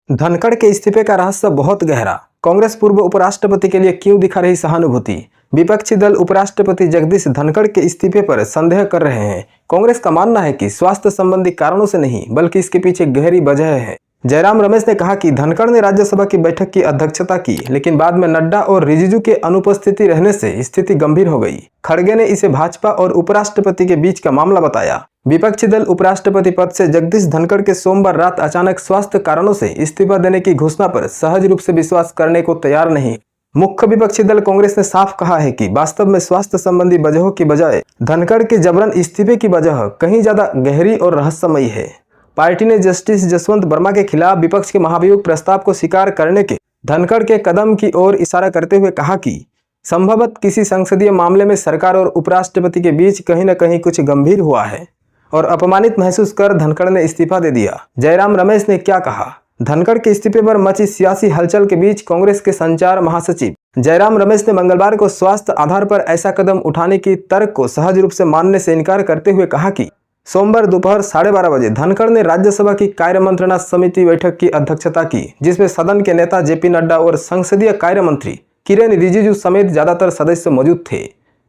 धनखड़ के इस्तीफे का रहस्य बहुत गहरा। कांग्रेस पूर्व उपराष्ट्रपति के लिए क्यों दिखा रही सहानुभूति। विपक्षी दल उपराष्ट्रपति जगदीश धनखड़ के इस्तीफे पर संदेह कर रहे हैं। कांग्रेस का मानना है कि स्वास्थ्य संबंधी कारणों से नहीं, बल्कि इसके पीछे गहरी वजह है। जयराम रमेश ने कहा कि धनखड़ ने राज्यसभा की बैठक की अध्यक्षता की, लेकिन बाद में नड्डा और रिजिजू के अनुपस्थिति रहने से स्थिति गंभीर हो गई। खड़गे ने इसे भाजपा और उपराष्ट्रपति के बीच का मामला बताया। विपक्षी दल उपराष्ट्रपति पद से जगदीश धनखड़ के सोमवार रात अचानक स्वास्थ्य कारणों से इस्तीफा देने की घोषणा पर सहज रूप से विश्वास करने को तैयार नहीं। मुख्य विपक्षी दल कांग्रेस ने साफ कहा है कि वास्तव में स्वास्थ्य संबंधी वजहों की बजाय धनखड़ के जबरन इस्तीफे की वजह कहीं ज्यादा गहरी और रहस्यमयी है। पार्टी ने जस्टिस जसवंत वर्मा के खिलाफ विपक्ष के महाभियोग प्रस्ताव को स्वीकार करने के धनखड़ के कदम की ओर इशारा करते हुए कहा कि संभवतः किसी संसदीय मामले में सरकार और उपराष्ट्रपति के बीच कहीं न कहीं कुछ गंभीर हुआ है और अपमानित महसूस कर धनखड़ ने इस्तीफा दे दिया। जयराम रमेश ने क्या कहा। धनखड़ के इस्तीफे पर मची सियासी हलचल के बीच कांग्रेस के संचार महासचिव जयराम रमेश ने मंगलवार को स्वास्थ्य आधार पर ऐसा कदम उठाने की तर्क को सहज रूप से मानने से इनकार करते हुए कहा कि सोमवार दोपहर 12:30 बजे धनखड़ ने राज्यसभा की कार्य मंत्रणा समिति बैठक की अध्यक्षता की, जिसमें सदन के नेता जेपी नड्डा और संसदीय कार्य मंत्री किरेन रिजिजू समेत ज्यादातर सदस्य मौजूद थे।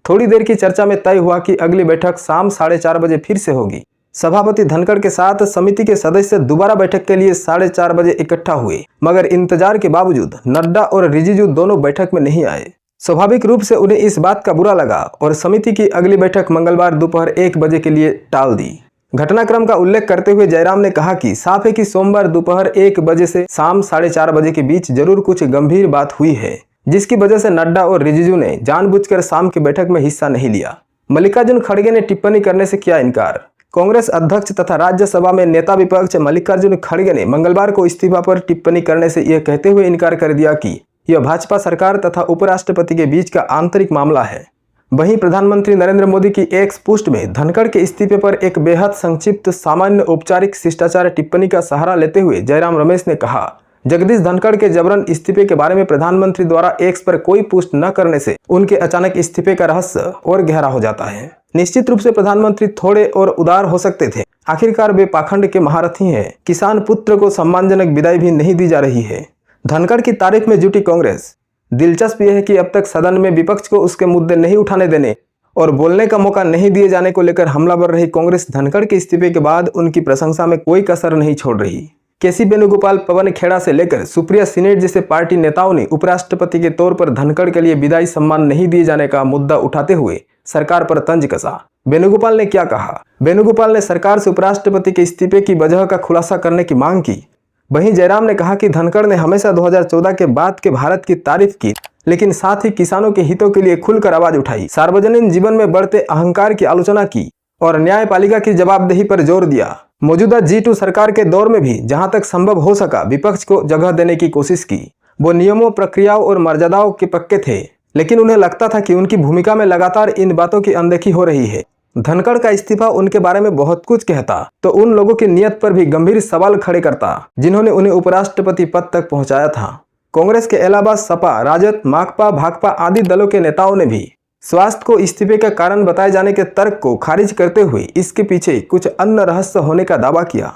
थोड़ी देर की चर्चा में तय हुआ कि अगली बैठक शाम 4:30 बजे फिर से होगी। सभापति धनखड़ के साथ समिति के सदस्य दोबारा बैठक के लिए 4:30 बजे इकट्ठा हुए, मगर इंतजार के बावजूद नड्डा और रिजिजू दोनों बैठक में नहीं आए। स्वाभाविक रूप से उन्हें इस बात का बुरा लगा और समिति की अगली बैठक मंगलवार दोपहर 1 बजे के लिए टाल दी। घटनाक्रम का उल्लेख करते हुए जयराम ने कहा कि साफ है कि सोमवार दोपहर 1 बजे से शाम 4:30 बजे के बीच जरूर कुछ गंभीर बात हुई है, जिसकी वजह से नड्डा और रिजिजू ने जानबूझकर शाम की बैठक में हिस्सा नहीं लिया। मल्लिकार्जुन खड़गे ने टिप्पणी करने से किया इनकार। कांग्रेस अध्यक्ष तथा राज्यसभा में नेता विपक्ष मल्लिकार्जुन खड़गे ने मंगलवार को इस्तीफा पर टिप्पणी करने से यह कहते हुए इनकार कर दिया कि यह भाजपा सरकार तथा उपराष्ट्रपति के बीच का आंतरिक मामला है। वहीं प्रधानमंत्री नरेंद्र मोदी की एक्स पोस्ट में धनखड़ के इस्तीफे पर एक बेहद संक्षिप्त सामान्य औपचारिक शिष्टाचार टिप्पणी का सहारा लेते हुए जयराम रमेश ने कहा, जगदीश धनखड़ के जबरन इस्तीफे के बारे में प्रधानमंत्री द्वारा एक्स पर कोई पोस्ट न करने से उनके अचानक इस्तीफे का रहस्य और गहरा हो जाता है। निश्चित रूप से प्रधानमंत्री थोड़े और उदार हो सकते थे, आखिरकार वे पाखंड के महारथी हैं। किसान पुत्र को सम्मानजनक विदाई भी नहीं दी जा रही है। धनखड़ की तारीफ में जुटी कांग्रेस। दिलचस्प यह है कि अब तक सदन में विपक्ष को उसके मुद्दे नहीं उठाने देने और बोलने का मौका नहीं दिए जाने को लेकर हमलावर रही कांग्रेस धनखड़ के इस्तीफे के बाद उनकी प्रशंसा में कोई कसर नहीं छोड़ रही। केसी वेणुगोपाल, पवन खेड़ा से लेकर सुप्रिया सीनेट जैसे पार्टी नेताओं ने उपराष्ट्रपति के तौर पर धनखड़ के लिए विदाई सम्मान नहीं दिए जाने का मुद्दा उठाते हुए सरकार पर तंज कसा। वेणुगोपाल ने क्या कहा। वेणुगोपाल ने सरकार से उपराष्ट्रपति के इस्तीफे की वजह का खुलासा करने की मांग की। वहीं जयराम ने कहा कि धनखड़ ने हमेशा 2014 के बाद के भारत की तारीफ की, लेकिन साथ ही किसानों के हितों के लिए खुलकर आवाज उठाई, सार्वजनिक जीवन में बढ़ते अहंकार की आलोचना की और न्यायपालिका की जवाबदेही पर जोर दिया। मौजूदा G2 सरकार के दौर में भी जहां तक संभव हो सका विपक्ष को जगह देने की कोशिश की। वो नियमों, प्रक्रियाओं और मर्यादाओं के पक्के थे, लेकिन उन्हें लगता था कि उनकी भूमिका में लगातार इन बातों की अनदेखी हो रही है। धनखड़ का इस्तीफा उनके बारे में बहुत कुछ कहता तो उन लोगों की नियत पर भी गंभीर सवाल खड़े करता जिन्होंने उन्हें उपराष्ट्रपति पद तक पहुंचाया था। कांग्रेस के अलावा सपा, राजद, माकपा, भाकपा आदि दलों के नेताओं ने भी स्वास्थ्य को इस्तीफे का कारण बताए जाने के तर्क को खारिज करते हुए इसके पीछे कुछ अन्य रहस्य होने का दावा किया।